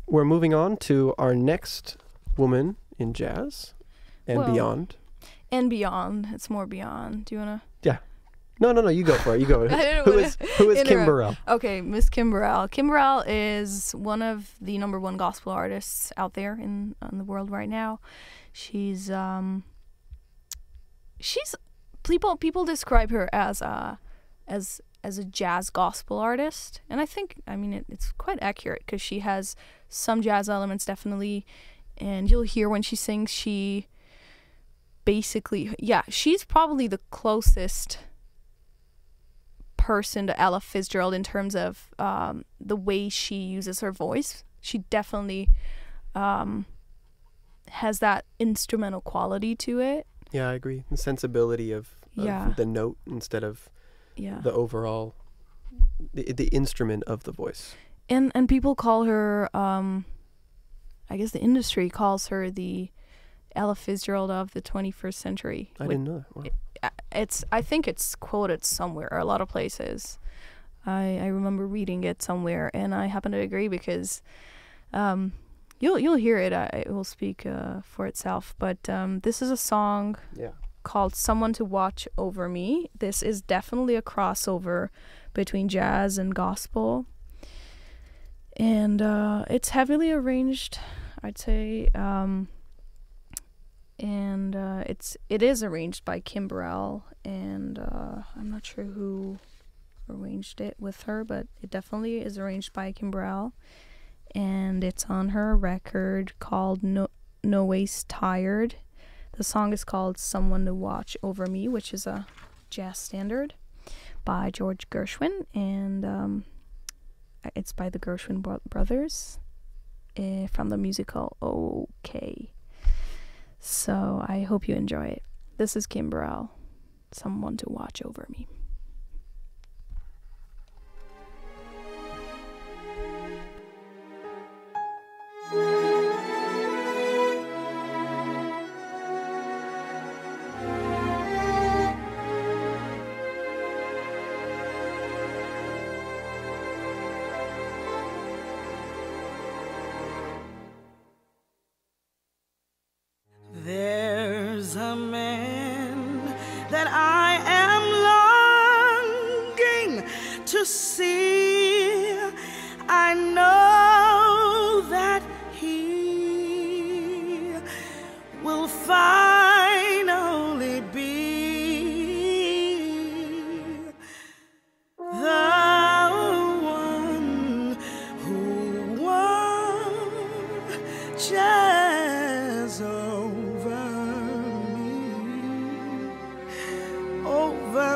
we're moving on to our next woman in jazz and beyond. And beyond. It's more beyond. Do you want to? Yeah. No, you go for it. You go. Who is Kim Burrell? Okay, Miss Kim Burrell. Kim Burrell is one of the #1 gospel artists out there in the world right now. She's people describe her as a jazz gospel artist, and I think it's quite accurate because she has some jazz elements definitely, and you'll hear when she sings she basically she's probably the closest person to Ella Fitzgerald in terms of the way she uses her voice. She definitely has that instrumental quality to it. Yeah, I agree. The sensibility of the note instead of the overall the instrument of the voice. And people call her I guess the industry calls her the Ella Fitzgerald of the 21st century. I didn't know that. Wow. I think it's quoted somewhere, or a lot of places. I remember reading it somewhere, and I happen to agree because you'll hear it. It will speak for itself. But this is a song called "Someone to Watch Over Me." This is definitely a crossover between jazz and gospel, and it's heavily arranged, I'd say. And it is arranged by Kim Burrell, and I'm not sure who arranged it with her, but it definitely is arranged by Kim Burrell, and it's on her record called No Waste Tired. The song is called Someone to Watch Over Me, which is a jazz standard by George Gershwin, and it's by the Gershwin brothers from the musical OK. So I hope you enjoy it. This is Kim Burrell, Someone to Watch Over Me. There's a man that I am longing to see. I know that he will finally be the one who watches over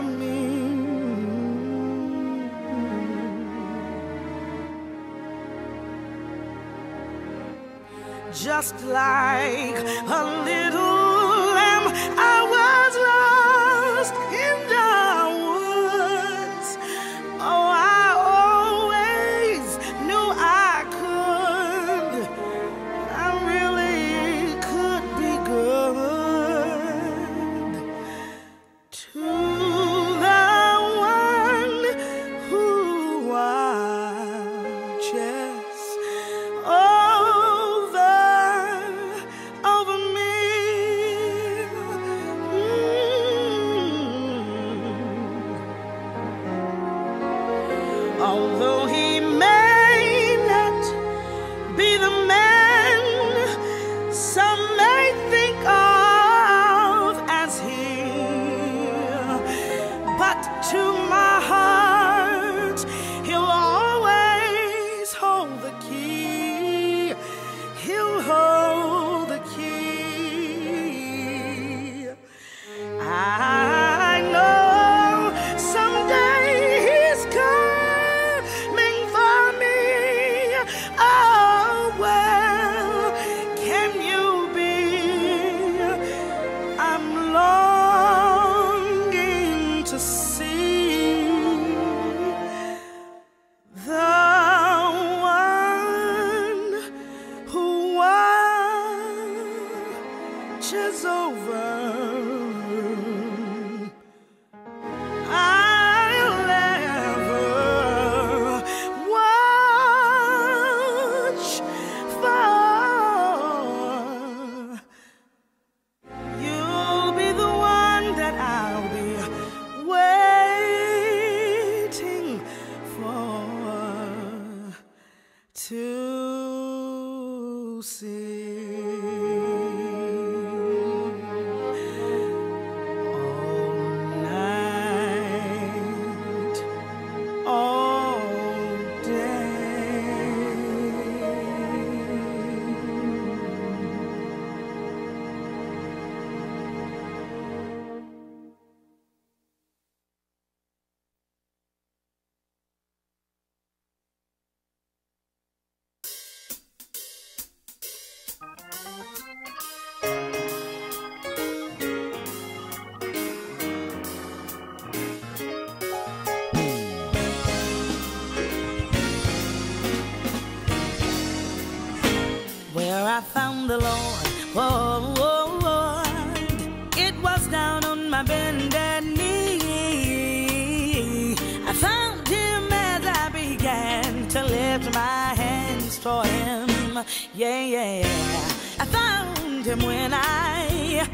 me. Just like a little lamb, I was lost in the woods. Oh, I always knew I really could be good to the one who watches over me. Although he may not be the man some may think of as he, but to my heart he'll always hold the key. He'll hold the key. I know someday he's coming for me. Oh, well, can you be see. All night, all day. Where I found the Lord, oh, oh, Lord, it was down on my bended knee. I found him as I began to lift my hands toward him. Yeah, yeah, I found him when I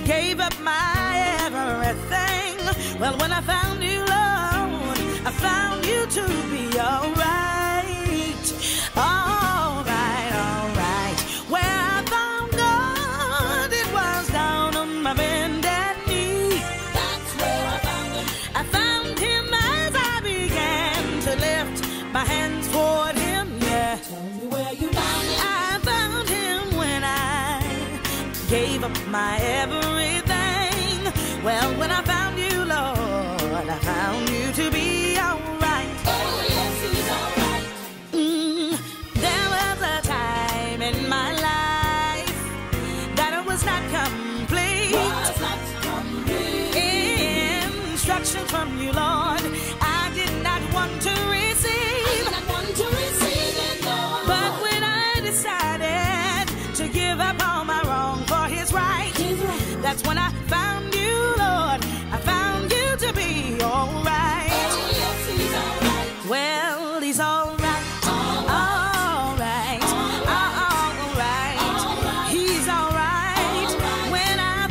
gave up my everything. Well, when I found you, Lord, I found you to be all right. All right, all right. Where I found God, it was down on my bended knee. That's where I found him. I found him as I began to lift my hands toward him. Yeah. Tell me where you found him. I found him when I gave up my everything. Well, when I found you, Lord, I found you to be all right. Oh, yes, he's all right. There was a time in my life that it was not complete. Instructions from you, Lord, I did not want to receive. But when I decided to give up all my wrong for his right, that's when I found you, Lord. I found you to be all right. Oh, yes, he's all right. Well, he's all right. All right. All right. He's all right. When I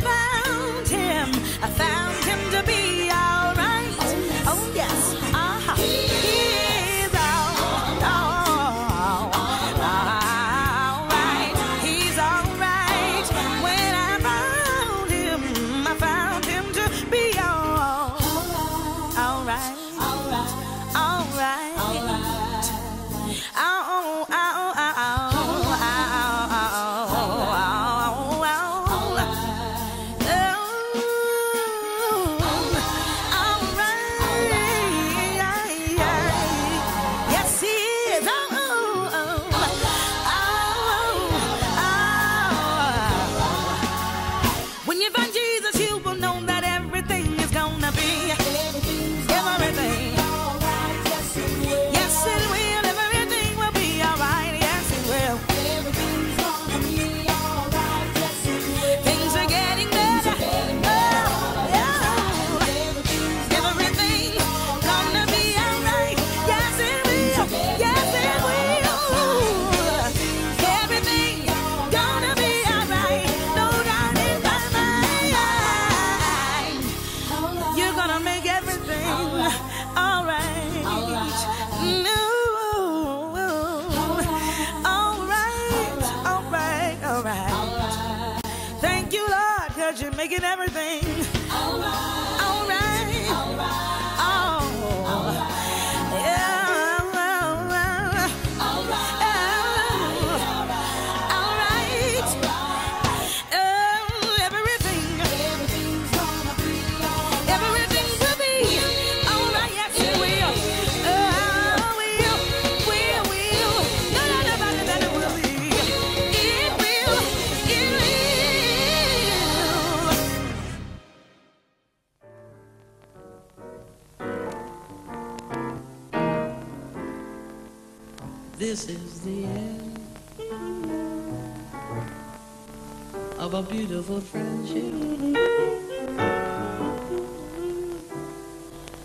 found him to be all right. Oh, yes. He's all right. He's all right. When I found him to be all right. All right. Yes, he is. When you find Jesus, you will know that everything is gonna be everything. Yes, it will. Everything will be all right. Yes, it will. Things are getting better. Oh, yeah. Everything's gonna be all right. Yes, it will. Yes, it will. Everything's gonna be all right. No doubt in my mind. You're gonna make everything all right. No. All right. Thank you, Lord, 'cause you're making everything all right. Oh. Yeah. All right. Everything will be all right. Yes, it will. Will. No, nobody that it will be. It will. This is the end of a beautiful friendship.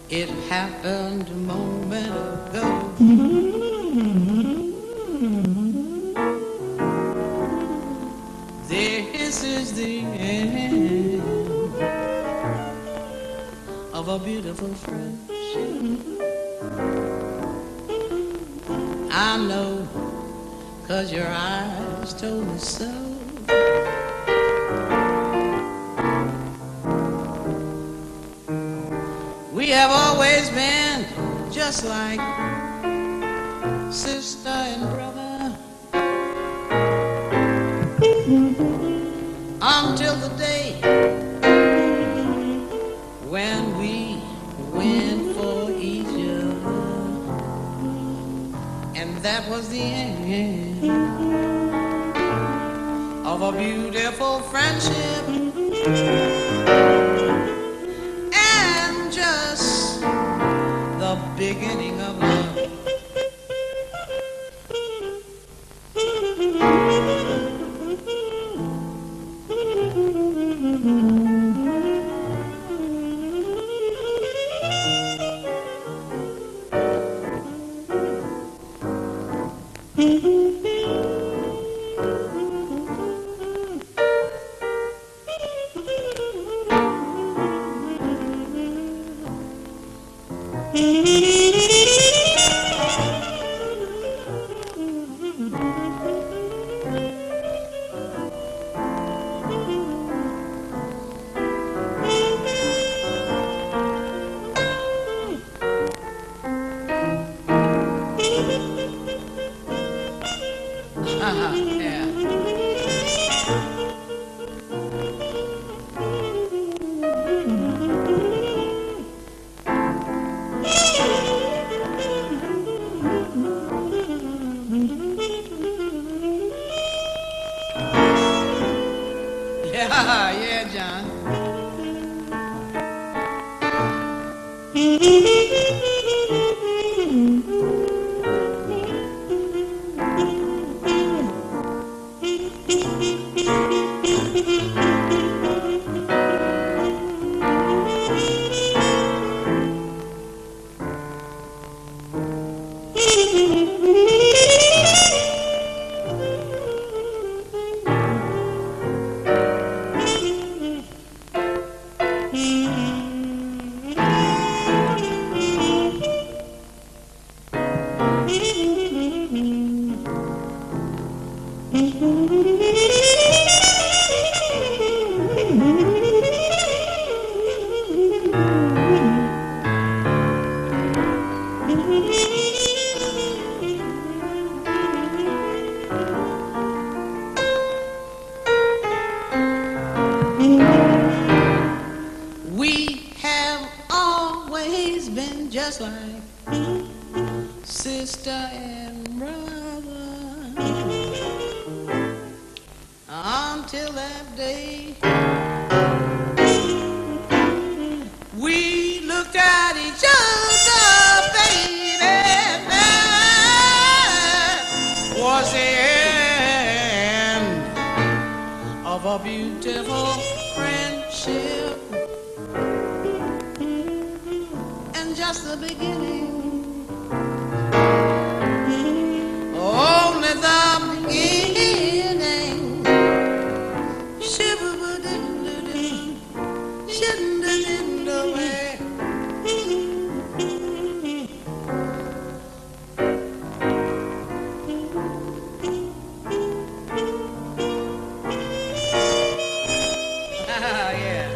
It happened a moment ago. This is the end of a beautiful friendship. I know 'cause your eyes told me so. We have always been just like sister and brother until the day when we went for each other, and that was the end of a beautiful friendship and just the beginning of love. Yeah, John. Just like sister and brother until that day we looked at each other, baby, that was the end of a beautiful friendship. Just the beginning, only the beginning. Shibba-ba-doo-doo-doo, shibba-doo-doo-doo-way. Yeah.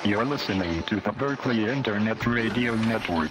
You're listening to the Berkeley Internet Radio Network.